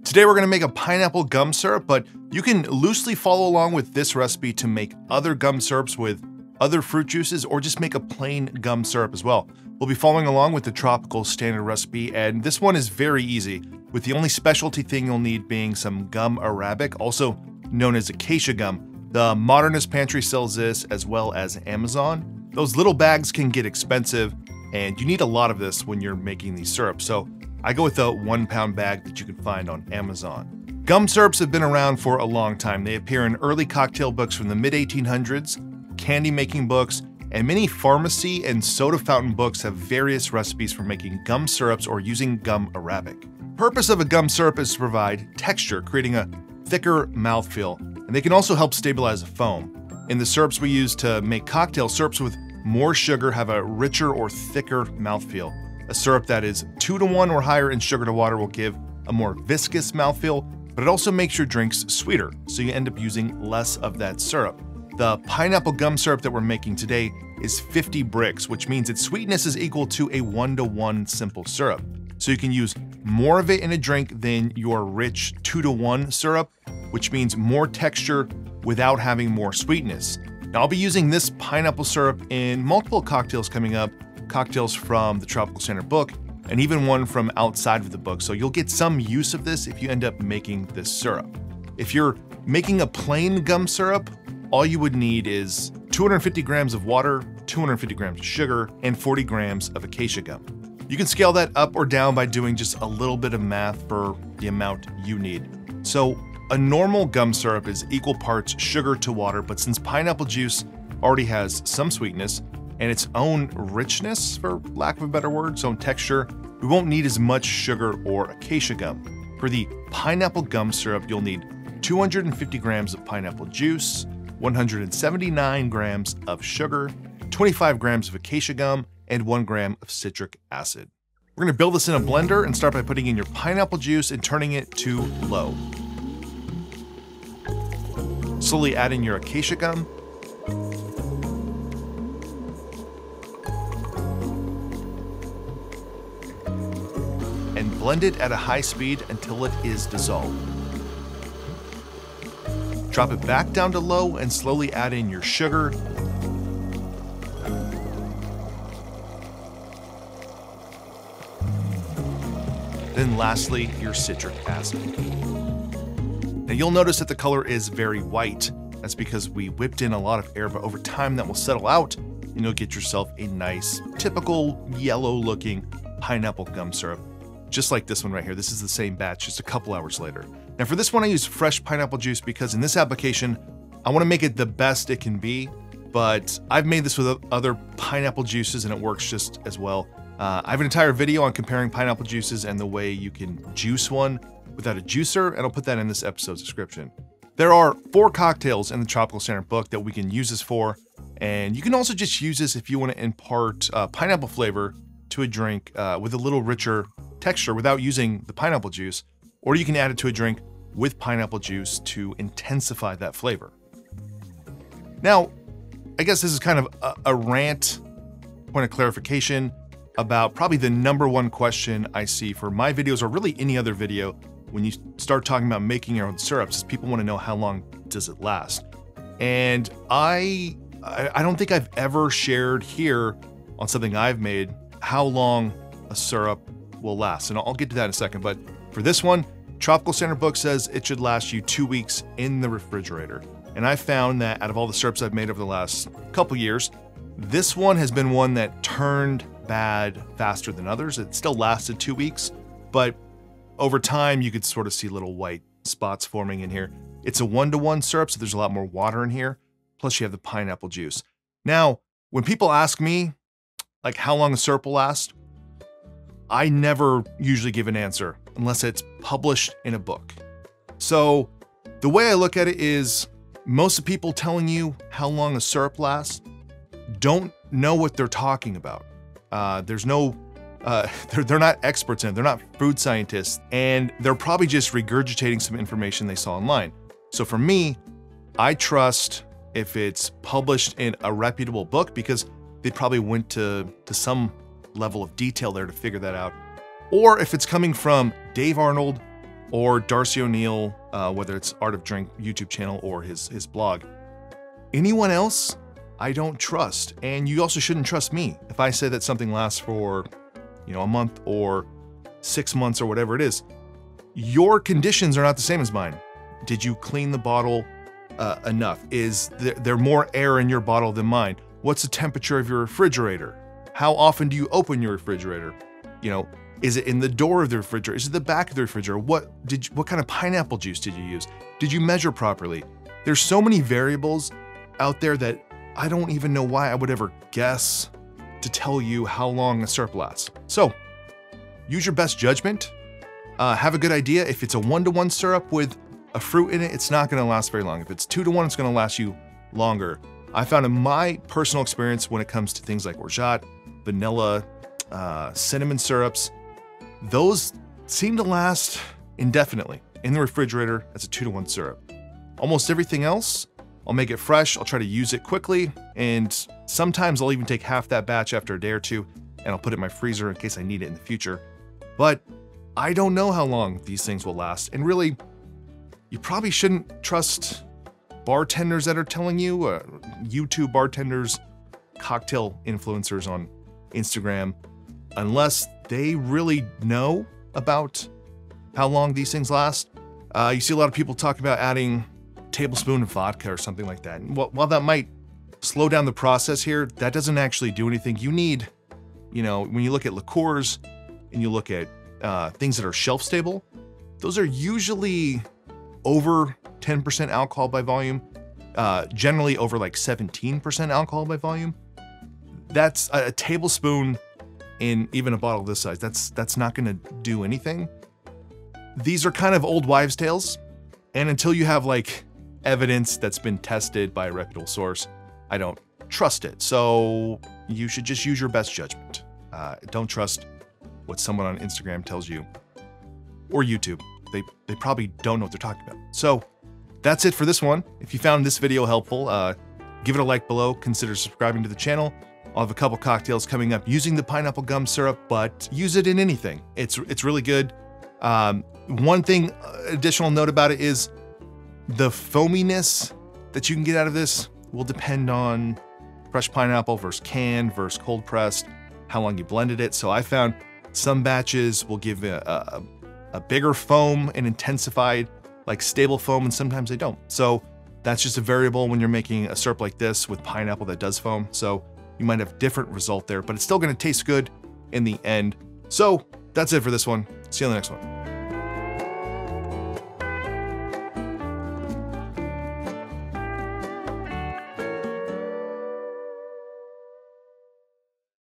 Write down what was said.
Today we're gonna make a pineapple gum syrup, but you can loosely follow along with this recipe to make other gum syrups with other fruit juices, or just make a plain gum syrup as well. We'll be following along with the tropical standard recipe, and this one is very easy, with the only specialty thing you'll need being some gum arabic, also known as acacia gum. The Modernist Pantry sells this, as well as Amazon. Those little bags can get expensive, and you need a lot of this when you're making these syrups, so I go with the 1 pound bag that you can find on Amazon. Gum syrups have been around for a long time. They appear in early cocktail books from the mid-1800s, candy making books, and many pharmacy and soda fountain books have various recipes for making gum syrups or using gum arabic. The purpose of a gum syrup is to provide texture, creating a thicker mouthfeel, and they can also help stabilize a foam. In the syrups we use to make cocktail syrups with more sugar have a richer or thicker mouthfeel. A syrup that is 2 to 1 or higher in sugar to water will give a more viscous mouthfeel, but it also makes your drinks sweeter, so you end up using less of that syrup. The pineapple gum syrup that we're making today is 50 bricks, which means its sweetness is equal to a 1 to 1 simple syrup. So you can use more of it in a drink than your rich 2 to 1 syrup, which means more texture without having more sweetness. Now I'll be using this pineapple syrup in multiple cocktails coming up, cocktails from the Tropical Standard book, and even one from outside of the book, so you'll get some use of this if you end up making this syrup. If you're making a plain gum syrup, all you would need is 250 grams of water, 250 grams of sugar, and 40 grams of acacia gum. You can scale that up or down by doing just a little bit of math for the amount you need. So a normal gum syrup is equal parts sugar to water, but since pineapple juice already has some sweetness and its own richness, for lack of a better word, its own texture, we won't need as much sugar or acacia gum. For the pineapple gum syrup, you'll need 250 grams of pineapple juice, 179 grams of sugar, 25 grams of acacia gum, and 1 gram of citric acid. We're gonna build this in a blender and start by putting in your pineapple juice and turning it to low. Slowly add in your acacia gum. And blend it at a high speed until it is dissolved. Drop it back down to low and slowly add in your sugar. Then lastly, your citric acid. Now you'll notice that the color is very white. That's because we whipped in a lot of air, but over time that will settle out and you'll get yourself a nice, typical yellow looking pineapple gum syrup. Just like this one right here. This is the same batch, just a couple hours later. Now for this one, I use fresh pineapple juice because in this application, I want to make it the best it can be, but I've made this with other pineapple juices and it works just as well. I have an entire video on comparing pineapple juices and the way you can juice one without a juicer, and I'll put that in this episode's description. There are 4 cocktails in the Tropical Standard book that we can use this for, and you can also just use this if you want to impart pineapple flavor to a drink with a little richer texture without using the pineapple juice, or you can add it to a drink with pineapple juice to intensify that flavor. Now, I guess this is kind of a rant, point of clarification about probably the #1 question I see for my videos, or really any other video, when you start talking about making your own syrups, is people want to know how long does it last. And I don't think I've ever shared here on something I've made how long a syrup will last, and I'll get to that in a second. But for this one, Tropical Standard book says it should last you 2 weeks in the refrigerator. And I found that out of all the syrups I've made over the last couple years, this one has been one that turned bad faster than others. It still lasted 2 weeks, but over time you could sort of see little white spots forming in here. It's a 1 to 1 syrup, so there's a lot more water in here. Plus you have the pineapple juice. Now, when people ask me like how long a syrup will last, I never usually give an answer unless it's published in a book. So the way I look at it is most of the people telling you how long a syrup lasts don't know what they're talking about. There's no, they're not experts in it. They're not food scientists, and they're probably just regurgitating some information they saw online. So for me, I trust if it's published in a reputable book because they probably went to some level of detail there to figure that out. Or if it's coming from Dave Arnold, or Darcy O'Neill, whether it's Art of Drink YouTube channel or his blog. Anyone else, I don't trust. And you also shouldn't trust me. If I say that something lasts for, a month or 6 months or whatever it is, your conditions are not the same as mine. Did you clean the bottle enough? Is there more air in your bottle than mine? What's the temperature of your refrigerator? How often do you open your refrigerator? Is it in the door of the refrigerator? Is it the back of the refrigerator? What kind of pineapple juice did you use? Did you measure properly? There's so many variables out there that I don't even know why I would ever guess to tell you how long a syrup lasts. So use your best judgment. Have a good idea. If it's a 1-to-1 syrup with a fruit in it, it's not gonna last very long. If it's 2-to-1, it's gonna last you longer. I found in my personal experience when it comes to things like orgeat, vanilla, cinnamon syrups, those seem to last indefinitely in the refrigerator as a 2-to-1 syrup. Almost everything else, I'll make it fresh, I'll try to use it quickly, and sometimes I'll even take half that batch after a day or two, and I'll put it in my freezer in case I need it in the future. But I don't know how long these things will last, and really, you probably shouldn't trust bartenders that are telling you, YouTube bartenders, cocktail influencers on Instagram, unless they really know about how long these things last. You see a lot of people talk about adding a tablespoon of vodka or something like that. And while that might slow down the process here, that doesn't actually do anything. You need, when you look at liqueurs and you look at things that are shelf stable, those are usually over 10% alcohol by volume, generally over like 17% alcohol by volume. That's a tablespoon in even a bottle this size. That's not gonna do anything. These are kind of old wives' tales, and until you have like evidence that's been tested by a reputable source, I don't trust it. So you should just use your best judgment. Don't trust what someone on Instagram tells you, or YouTube. They probably don't know what they're talking about. So that's it for this one. If you found this video helpful, give it a like below, consider subscribing to the channel. I'll have a couple cocktails coming up using the pineapple gum syrup, but use it in anything. It's really good. One thing, additional note about it is the foaminess that you can get out of this will depend on fresh pineapple versus canned versus cold pressed, how long you blended it. So I found some batches will give a bigger foam and intensified, like stable foam, and sometimes they don't. So that's just a variable when you're making a syrup like this with pineapple that does foam. So you might have different result there, but it's still gonna taste good in the end. So that's it for this one. See you on the next one.